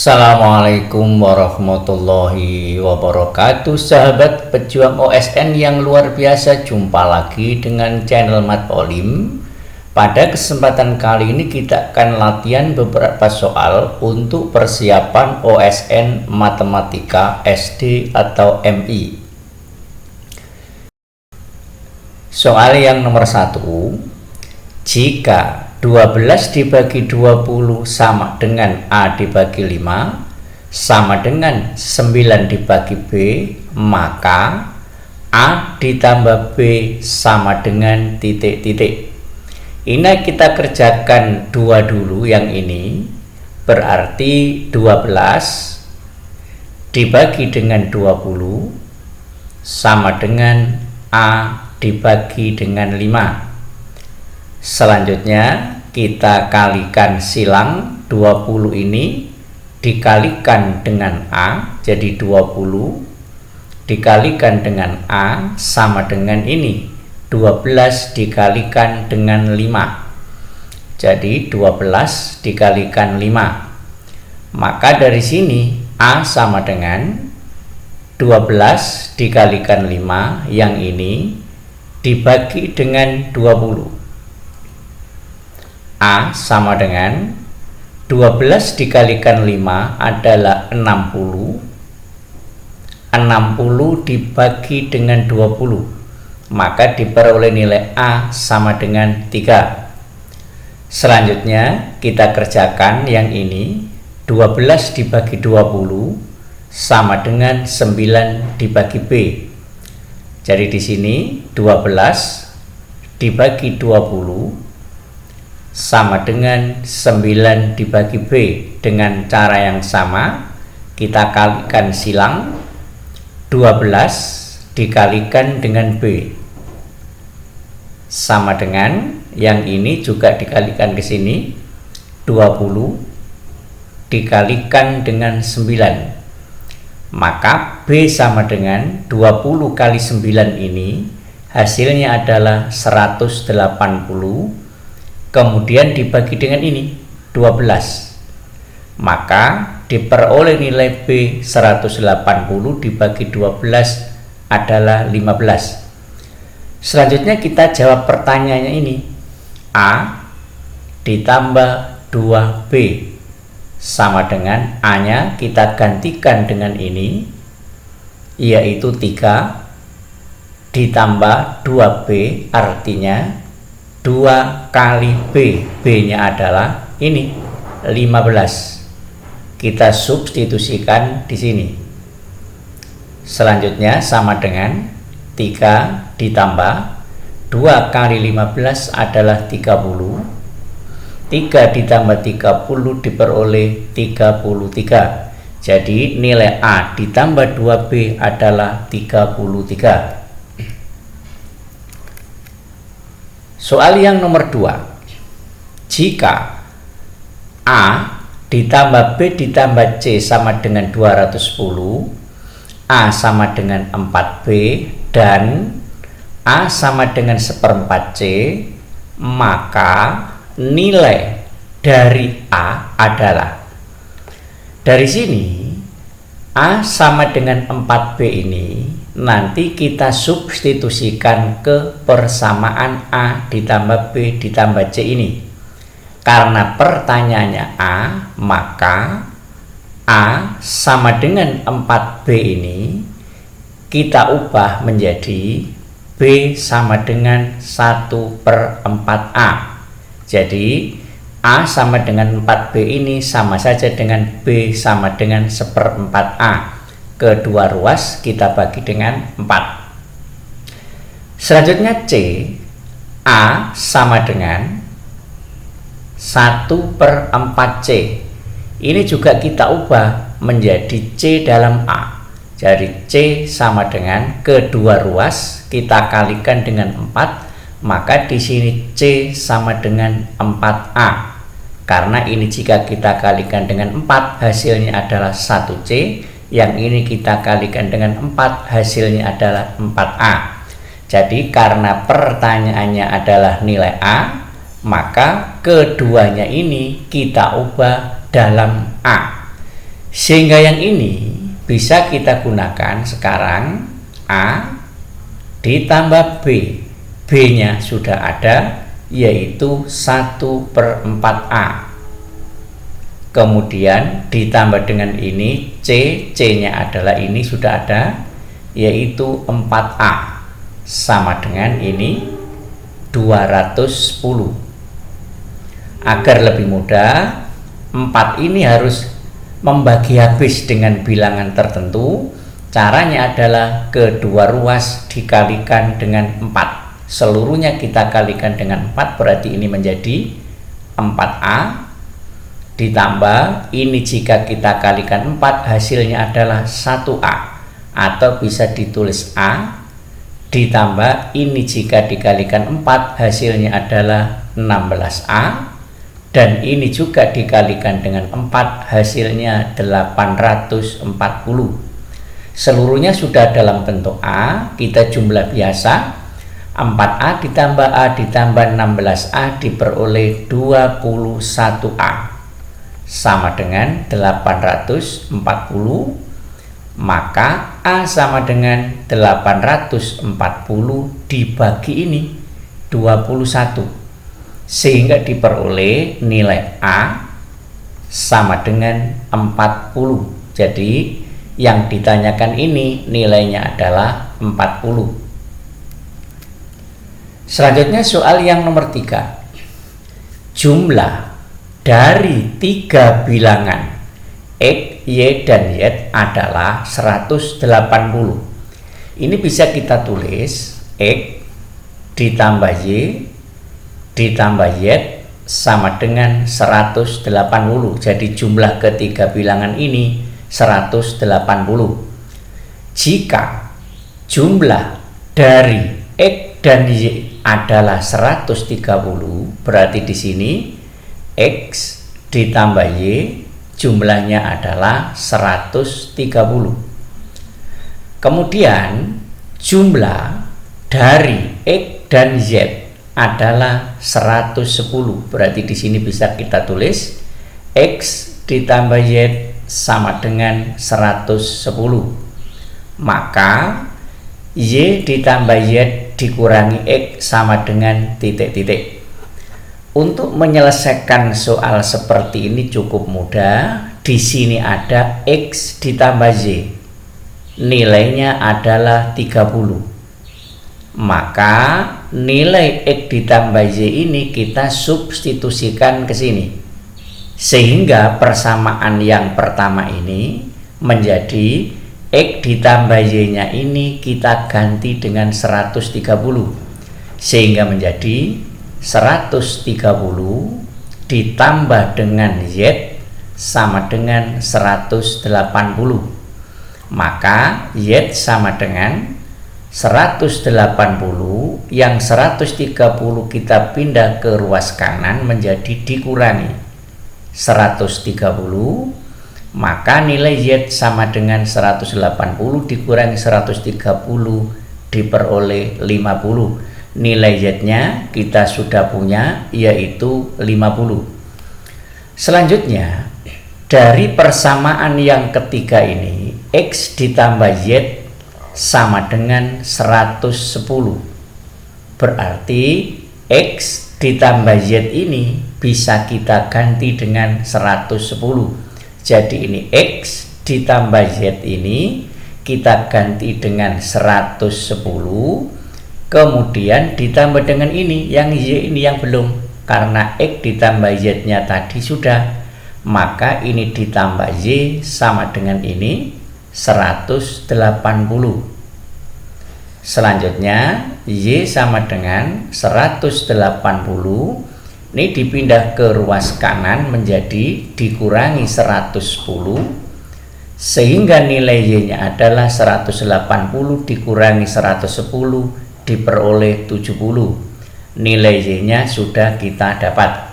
Assalamualaikum warahmatullahi wabarakatuh. Sahabat pejuang OSN yang luar biasa, jumpa lagi dengan channel Mat Olim. Pada kesempatan kali ini kita akan latihan beberapa soal untuk persiapan OSN Matematika SD atau MI. Soal yang nomor 1, jika 12 dibagi 20 sama dengan A dibagi 5 sama dengan 9 dibagi B, maka A ditambah B sama dengan titik-titik. Ini kita kerjakan dua dulu yang ini, berarti 12 dibagi dengan 20 sama dengan A dibagi dengan 5. Selanjutnya kita kalikan silang 20 ini dikalikan dengan A, jadi 20 dikalikan dengan A sama dengan ini 12 dikalikan dengan 5, jadi 12 dikalikan 5. Maka dari sini A sama dengan 12 dikalikan 5 yang ini dibagi dengan 20. A sama dengan 12 dikalikan 5 adalah 60. 60 dibagi dengan 20, maka diperoleh nilai A sama dengan 3. Selanjutnya kita kerjakan yang ini, 12 dibagi 20 sama dengan 9 dibagi B. Jadi di sini 12 dibagi 20 sama dengan 9 dibagi B. Dengan cara yang sama kita kalikan silang 12 dikalikan dengan B sama dengan yang ini juga dikalikan ke sini 20 dikalikan dengan 9, maka B sama dengan 20 kali 9 ini hasilnya adalah 180, kemudian dibagi dengan ini 12, maka diperoleh nilai B 180 dibagi 12 adalah 15. Selanjutnya kita jawab pertanyaannya ini, A ditambah 2B sama dengan A nya kita gantikan dengan ini, yaitu 3 ditambah 2B, artinya 2 kali B, B nya adalah ini 15. Kita substitusikan di sini. Selanjutnya sama dengan 3 ditambah 2 kali 15 adalah 30. 3 ditambah 30 diperoleh 33. Jadi nilai A ditambah 2B adalah 33. Soal yang nomor 2, jika A ditambah B ditambah C sama dengan 210, A sama dengan 4B, dan A sama dengan 1/4 C, maka nilai dari A adalah, dari sini A sama dengan 4B ini nanti kita substitusikan ke persamaan A ditambah B ditambah C ini. Karena pertanyaannya A, maka A sama dengan 4B ini kita ubah menjadi B sama dengan 1/4A. Jadi A sama dengan 4B ini sama saja dengan B sama dengan 1/4A. Kedua ruas kita bagi dengan 4. Selanjutnya C, A sama dengan 1/4C. Ini juga kita ubah menjadi C dalam A. Jadi C sama dengan kedua ruas kita kalikan dengan 4, maka di sini C sama dengan 4A. Karena ini jika kita kalikan dengan 4 hasilnya adalah 1C. Yang ini kita kalikan dengan 4 hasilnya adalah 4A. Jadi karena pertanyaannya adalah nilai A, maka keduanya ini kita ubah dalam A. Sehingga yang ini bisa kita gunakan sekarang A ditambah B. B-nya sudah ada, yaitu 1/4A. Kemudian ditambah dengan ini C, C-nya adalah ini sudah ada, yaitu 4A. Sama dengan ini 210. Agar lebih mudah, 4 ini harus membagi habis dengan bilangan tertentu. Caranya adalah kedua ruas dikalikan dengan 4. Seluruhnya kita kalikan dengan 4, berarti ini menjadi 4A. Ditambah ini jika kita kalikan 4 hasilnya adalah 1A, atau bisa ditulis A. Ditambah ini jika dikalikan 4 hasilnya adalah 16A. Dan ini juga dikalikan dengan 4 hasilnya 840. Seluruhnya sudah dalam bentuk A. Kita jumlah biasa, 4A ditambah A ditambah 16A diperoleh 21A. Sama dengan 840, maka A sama dengan 840 dibagi ini 21, sehingga diperoleh nilai A sama dengan 40. Jadi yang ditanyakan ini nilainya adalah 40. Selanjutnya soal yang nomor 3. Jumlah dari 3 bilangan X, Y, dan Z adalah 180. Ini bisa kita tulis X ditambah Y ditambah Z sama dengan 180. Jadi jumlah ketiga bilangan ini 180. Jika jumlah dari X dan Y adalah 130, berarti di sini X ditambah Y jumlahnya adalah 130. Kemudian jumlah dari X dan Z adalah 110. Berarti di sini bisa kita tulis X ditambah Y sama dengan 110. Maka Y ditambah Y dikurangi X sama dengan titik-titik. Untuk menyelesaikan soal seperti ini cukup mudah. Di sini ada X ditambah Y. Nilainya adalah 30. Maka nilai X ditambah Y ini kita substitusikan ke sini. Sehingga persamaan yang pertama ini menjadi X ditambah Y-nya ini kita ganti dengan 130. Sehingga menjadi 130 ditambah dengan Z sama dengan 180. Maka Z sama dengan 180, yang 130 kita pindah ke ruas kanan menjadi dikurangi 130. Maka nilai Z sama dengan 180 dikurangi 130 diperoleh 50. Nilai Z-nya kita sudah punya, yaitu 50. Selanjutnya, dari persamaan yang ketiga ini, X ditambah Z sama dengan 110. Berarti X ditambah Z ini bisa kita ganti dengan 110. Jadi ini X ditambah Z ini kita ganti dengan 110. Kemudian ditambah dengan ini, yang Y ini yang belum, karena X ditambah Z-nya tadi sudah, maka ini ditambah Y sama dengan ini 180. Selanjutnya Y sama dengan 180. Ini dipindah ke ruas kanan menjadi dikurangi 110, sehingga nilai Y-nya adalah 180 dikurangi 110 diperoleh 70. Nilai Y-nya sudah kita dapat.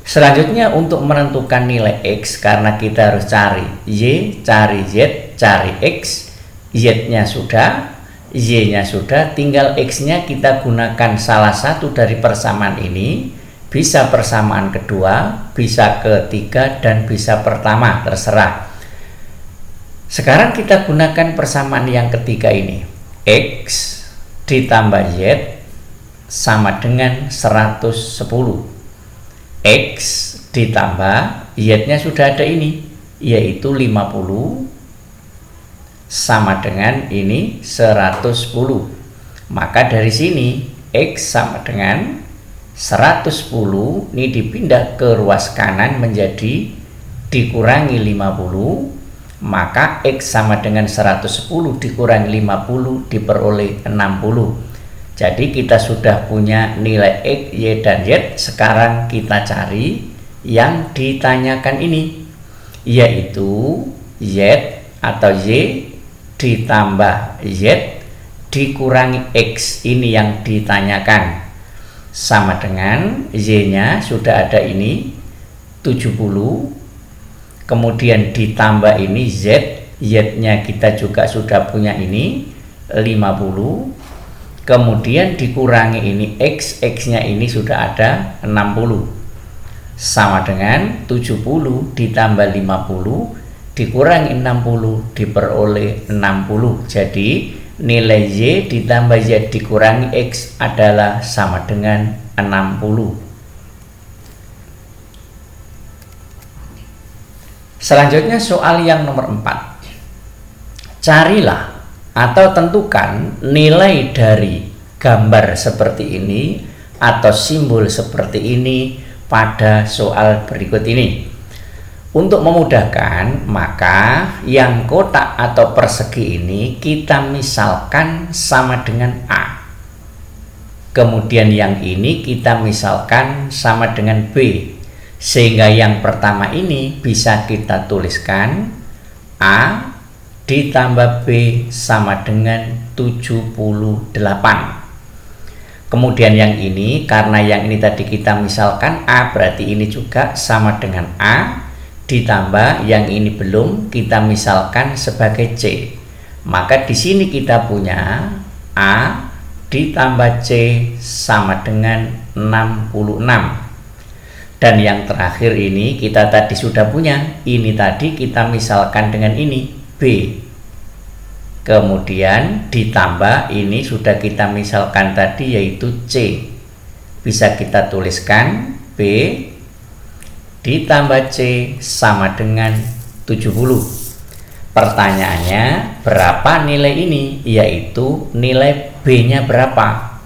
Selanjutnya untuk menentukan nilai X, karena kita harus cari Y, cari Z, cari X. Z-nya sudah, Y-nya sudah, tinggal X-nya kita gunakan salah satu dari persamaan ini. Bisa persamaan kedua, bisa ketiga, dan bisa pertama, terserah. Sekarang kita gunakan persamaan yang ketiga ini. X ditambah Y sama dengan 110. X ditambah Y-nya sudah ada ini, yaitu 50 sama dengan ini 110. Maka dari sini X sama dengan 110, ini dipindah ke ruas kanan menjadi dikurangi 50, maka X sama dengan 110 dikurangi 50 diperoleh 60. Jadi kita sudah punya nilai X, Y, dan Z. Sekarang kita cari yang ditanyakan ini, yaitu Y atau Y ditambah Z dikurangi X. Ini yang ditanyakan. Sama dengan Y-nya sudah ada ini 70. Kemudian ditambah ini Z. Y-nya kita juga sudah punya ini 50. Kemudian dikurangi ini X, X-nya ini sudah ada 60. Sama dengan 70 ditambah 50 dikurangi 60 diperoleh 60. Jadi nilai Y ditambah Z dikurangi X adalah sama dengan 60. Selanjutnya soal yang nomor 4. Carilah atau tentukan nilai dari gambar seperti ini atau simbol seperti ini pada soal berikut ini. Untuk memudahkan, maka yang kotak atau persegi ini kita misalkan sama dengan A. Kemudian yang ini kita misalkan sama dengan B. Sehingga yang pertama ini bisa kita tuliskan A ditambah B sama dengan 78. Kemudian yang ini, karena yang ini tadi kita misalkan A, berarti ini juga sama dengan A, ditambah yang ini belum kita misalkan sebagai C. Maka di sini kita punya A ditambah C sama dengan 66. Dan yang terakhir ini kita tadi sudah punya, ini tadi kita misalkan dengan ini B. Kemudian ditambah ini sudah kita misalkan tadi yaitu C. Bisa kita tuliskan B ditambah C sama dengan 70. Pertanyaannya, berapa nilai ini? Yaitu nilai B-nya berapa?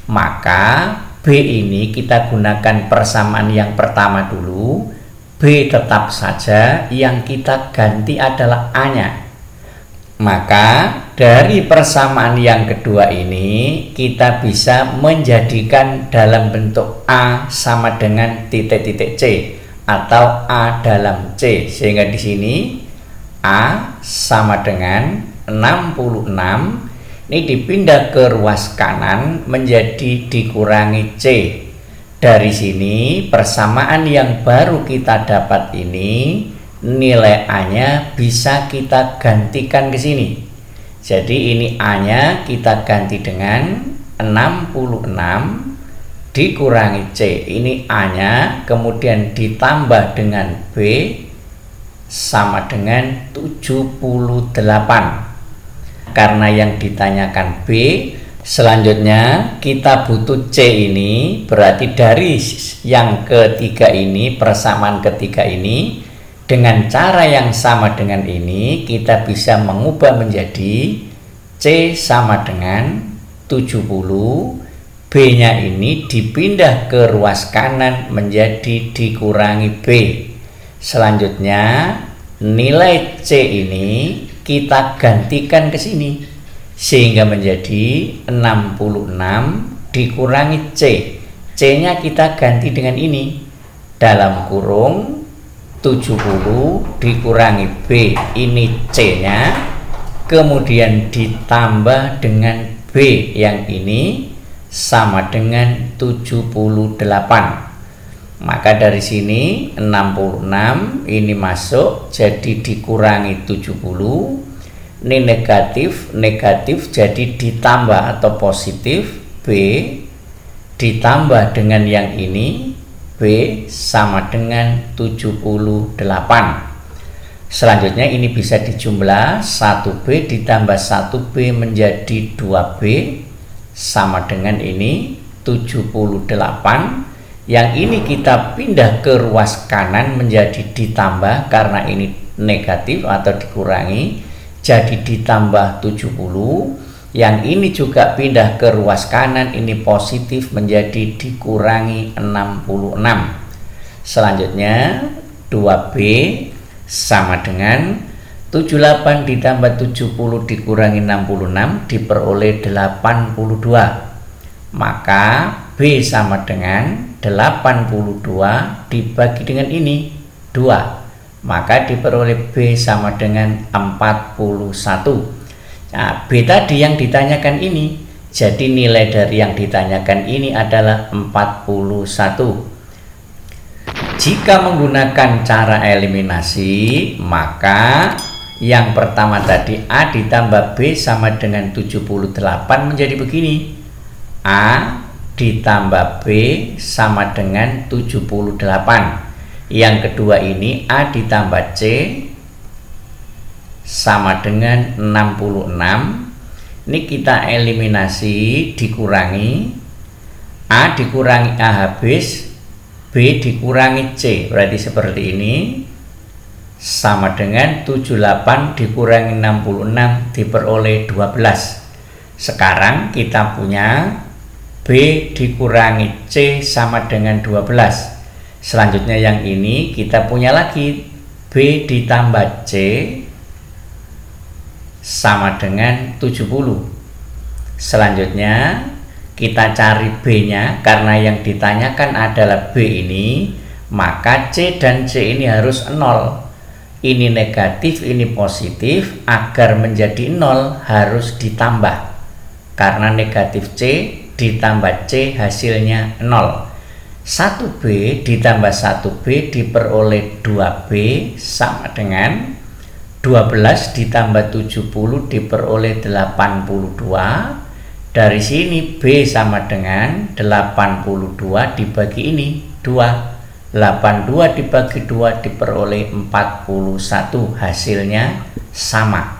Maka B ini kita gunakan persamaan yang pertama dulu. B tetap saja, yang kita ganti adalah A-nya. Maka dari persamaan yang kedua ini kita bisa menjadikan dalam bentuk A sama dengan titik-titik C atau A dalam C. Sehingga di sini A sama dengan 66. Ini dipindah ke ruas kanan menjadi dikurangi C. Dari sini persamaan yang baru kita dapat ini nilai A-nya bisa kita gantikan ke sini. Jadi ini A-nya kita ganti dengan 66 dikurangi C. Ini A-nya kemudian ditambah dengan B sama dengan 78. Karena yang ditanyakan B, selanjutnya kita butuh C ini, berarti dari yang ketiga ini, persamaan ketiga ini, dengan cara yang sama dengan ini, kita bisa mengubah menjadi C sama dengan 70, B-nya ini dipindah ke ruas kanan menjadi dikurangi B. Selanjutnya, nilai C ini kita gantikan ke sini sehingga menjadi 66 dikurangi C. C-nya kita ganti dengan ini dalam kurung 70 dikurangi B, ini C-nya, kemudian ditambah dengan B yang ini sama dengan 78. Maka dari sini 66 ini masuk jadi dikurangi 70. Ini negatif, negatif jadi ditambah atau positif B ditambah dengan yang ini B sama dengan 78. Selanjutnya ini bisa dijumlah, 1B ditambah 1B menjadi 2B sama dengan ini 78. Yang ini kita pindah ke ruas kanan menjadi ditambah karena ini negatif atau dikurangi, jadi ditambah 70. Yang ini juga pindah ke ruas kanan, ini positif menjadi dikurangi 66. Selanjutnya 2B sama dengan 78 ditambah 70 dikurangi 66 diperoleh 82. Maka B sama dengan 82 dibagi dengan ini 2. Maka diperoleh B sama dengan 41. Nah, B tadi yang ditanyakan ini, jadi nilai dari yang ditanyakan ini adalah 41. Jika menggunakan cara eliminasi, maka yang pertama tadi A ditambah B sama dengan 78 menjadi begini. A ditambah B sama dengan 78. Yang kedua ini A ditambah C sama dengan 66. Ini kita eliminasi, dikurangi. A dikurangi A habis, B dikurangi C, berarti seperti ini, sama dengan 78 dikurangi 66 diperoleh 12. Sekarang kita punya B dikurangi C sama dengan 12. Selanjutnya yang ini kita punya lagi B ditambah C sama dengan 70. Selanjutnya kita cari B-nya, karena yang ditanyakan adalah B ini, maka C dan C ini harus 0. Ini negatif, ini positif. Agar menjadi 0 harus ditambah, karena negatif C ditambah C hasilnya 0. 1B ditambah 1B diperoleh 2B sama dengan 12 ditambah 70 diperoleh 82. Dari sini B sama dengan 82 dibagi ini 2. 82 dibagi 2 diperoleh 41. Hasilnya sama.